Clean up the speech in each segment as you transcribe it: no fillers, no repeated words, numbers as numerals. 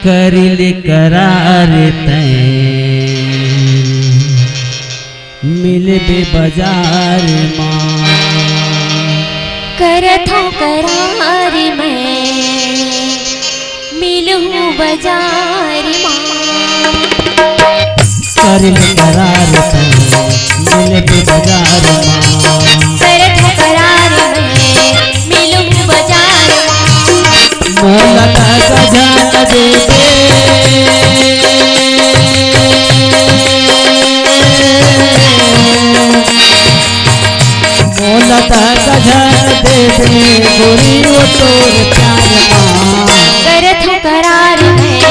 करिल करार तैं मिलबे बाजार माँ। करथो करार मैं मिलूं बाजार माँ। करिल करार तैं मिलबे बाजार माँ। करथो करार मैं मिलूं बाजार माँ। मोला गजान दे मोला गजान दे गोरी वो तोर प्यार माँ। करथो करार मैं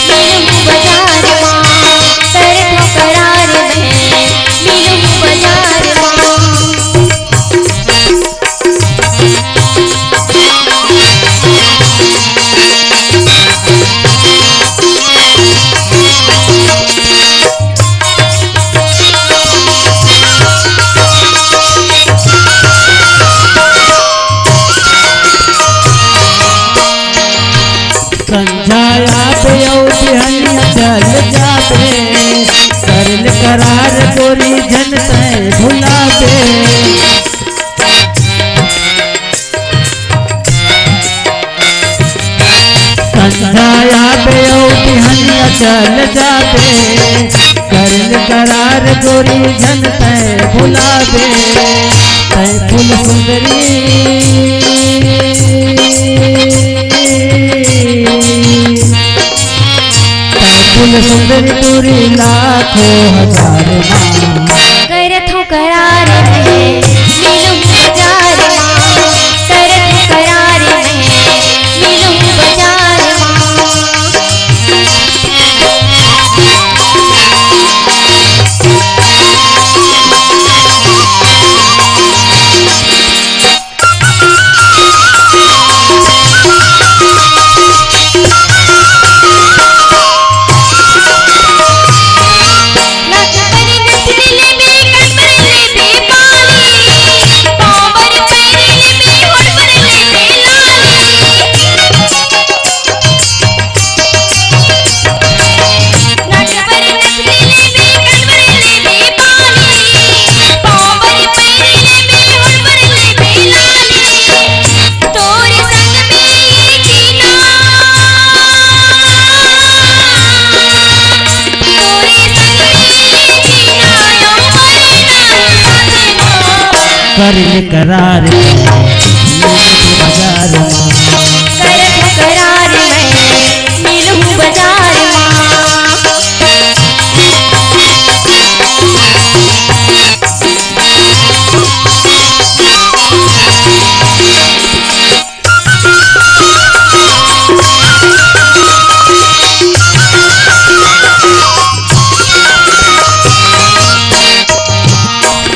मिलूं बाजार माँ। करथो करार मैं मिलूं बाजार माँ। संझाया पे बिहनिया चल जाते करल करार गोरी जन तैं भुला दे। संझाया पे बिहनिया चल जाते करल करार गोरी जन तैं भुला दे। तैं फूल सुंदरी फूल सुंदरी पूरी लाखों हजार माँ। करथो करार मैं मिलूं बाजार माँ। करथो करार मैं मिलूं बाजार माँ। करिल करार बाजार माँ। करथो करार मैं मिलूं बाजार माँ।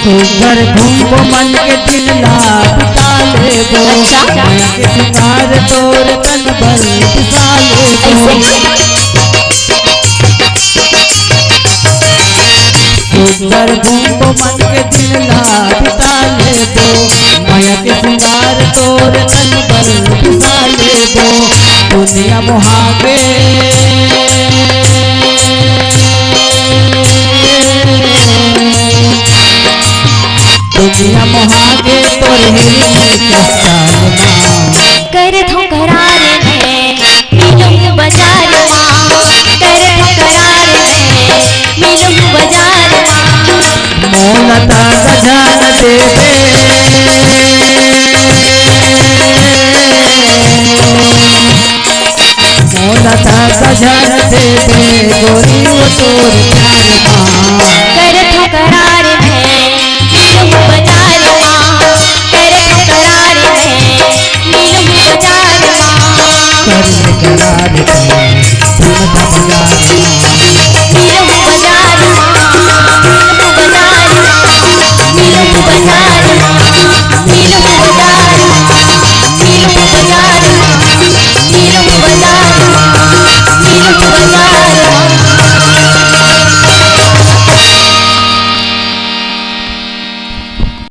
तू घर घूमो मन के दिन ला बिता लेबो। के सिंगार तोर तन भर बिता लेबो। तू घर घूमो मन के दिन ला बिता लेबो। माया के सिंगार तोर तन भर बिता लेबो। दुनिया मोहागे दुनिया मोहागे तोर करथो करार मैं मिलूं बाजार माँ। करथो करार मैं मिलूं बाजार माँ। मोला गजान दे मोला गजान दे गोरी वो तोर प्यार माँ। करथो करार